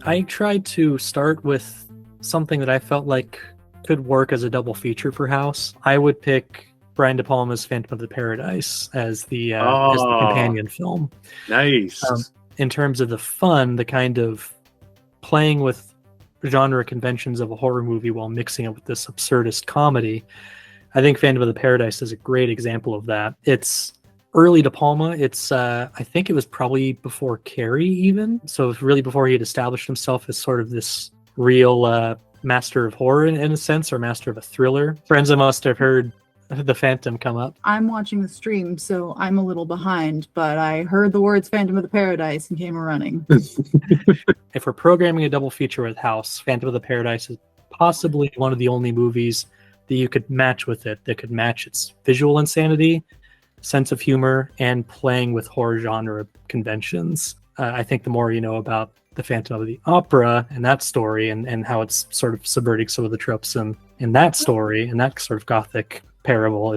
I tried to start with something that I felt like could work as a double feature for House. I would pick Brian De Palma's Phantom of the Paradise as the companion film. Nice. In terms of the fun, the kind of playing with genre conventions of a horror movie while mixing it with this absurdist comedy, I think Phantom of the Paradise is a great example of that. It's early De Palma. It's I think it was probably before Carrie even, so it was really before he had established himself as sort of this real master of horror in a sense, or master of a thriller. Frnz must have heard the Phantom come up. I'm watching the stream, so I'm a little behind, but I heard the words Phantom of the Paradise and came running. If we're programming a double feature with House, Phantom of the Paradise is possibly one of the only movies that you could match with it, that could match its visual insanity, sense of humor, and playing with horror genre conventions. I think the more you know about the Phantom of the Opera and that story, and how it's sort of subverting some of the tropes in that story, and that sort of gothic parable,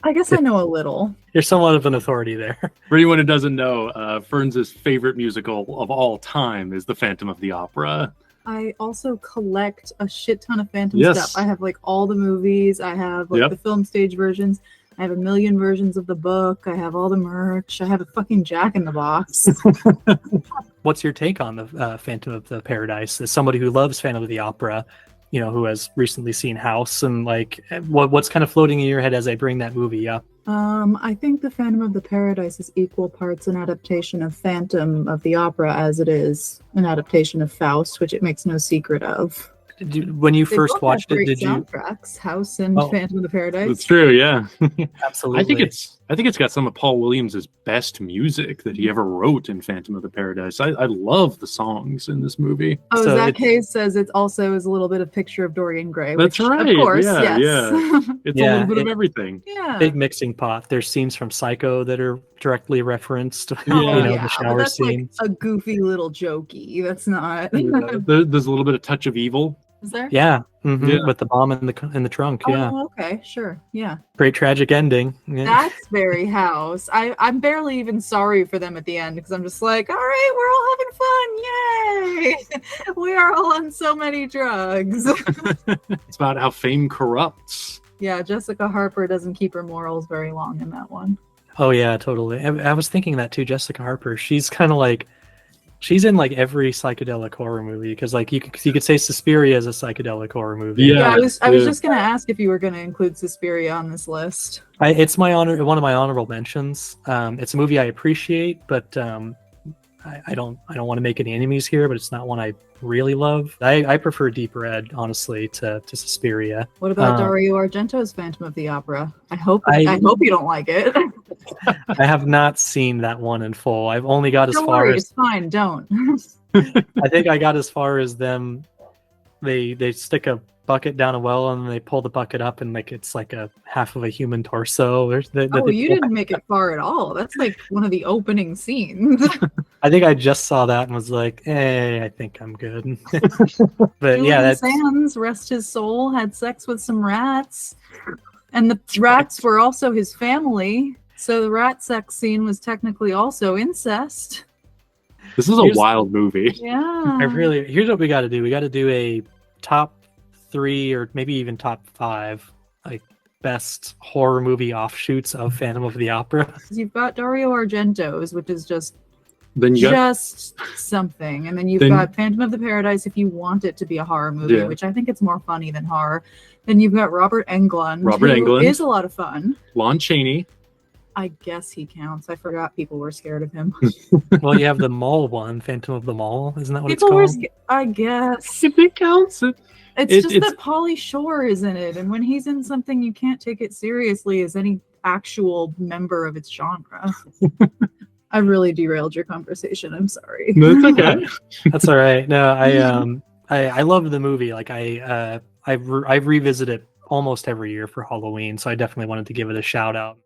I guess I know a little. You're somewhat of an authority there. For anyone who doesn't know, Frnz's favorite musical of all time is The Phantom of the Opera. I also collect a shit ton of Phantom Yes. stuff. I have like all the movies. I have like the film stage versions. I have a million versions of the book. I have all the merch. I have a fucking Jack in the Box. What's your take on the Phantom of the Paradise? As somebody who loves Phantom of the Opera, you know, who has recently seen House, and like, what's kind of floating in your head as I bring that movie up? I think the Phantom of the Paradise is equal parts an adaptation of Phantom of the Opera as it is an adaptation of Faust, which it makes no secret of. When you first watched it, did soundtracks, House and Phantom of the Paradise? That's true, yeah. Absolutely. I think it's got some of Paul Williams' best music that he ever wrote in Phantom of the Paradise. I love the songs in this movie. Oh, so Zach Hayes says it also is a little bit of Picture of Dorian Gray. That's right. Of course, yeah. It's a little bit of everything. Yeah. Big mixing pot. There's scenes from Psycho that are directly referenced. The shower that's scene. Like a goofy little jokey. That's not. There's a little bit of touch of evil. Is there? Yeah. With the bomb in the trunk. Oh, okay, sure, yeah. Great tragic ending. Yeah. That's very House. I'm barely even sorry for them at the end, because I'm just like, all right, we're all having fun, yay! We are all on so many drugs. It's about how fame corrupts. Yeah, Jessica Harper doesn't keep her morals very long in that one. Oh yeah, totally. I was thinking that too. Jessica Harper. She's kind of like. She's in like every psychedelic horror movie, because like you could say Suspiria is a psychedelic horror movie. Yeah, I was just gonna ask if you were gonna include Suspiria on this list. It's one of my honorable mentions. It's a movie I appreciate, but I don't want to make any enemies here. But it's not one I really love. I prefer Deep Red, honestly, to Suspiria. What about Dario Argento's Phantom of the Opera? I hope you don't like it. I have not seen that one in full. I've only got as far as. It's fine. Don't. I think I got as far as them. They stick a bucket down a well and they pull the bucket up, and like it's like a half of a human torso. You didn't make it far at all. That's like one of the opening scenes. I think I just saw that and was like, hey, I think I'm good. But Julian Sands, rest his soul, had sex with some rats, and the rats were also his family. So the rat sex scene was technically also incest. This is a wild movie. Yeah. Here's what we got to do. We got to do a top 3 or maybe even top 5, like best horror movie offshoots of Phantom of the Opera. You've got Dario Argento's, which is just something, and then you've got Phantom of the Paradise if you want it to be a horror movie, which I think it's more funny than horror. Then you've got Robert Englund, who is a lot of fun. Lon Chaney. I guess he counts. I forgot people were scared of him. Well, you have the mall one, Phantom of the Mall. Isn't that what it's called? I guess. If it counts. It's just that Pauly Shore is in it, and when he's in something, you can't take it seriously as any actual member of its genre. I really derailed your conversation. I'm sorry. No, it's okay. That's all right. No, I love the movie. Like I revisit it almost every year for Halloween, so I definitely wanted to give it a shout out.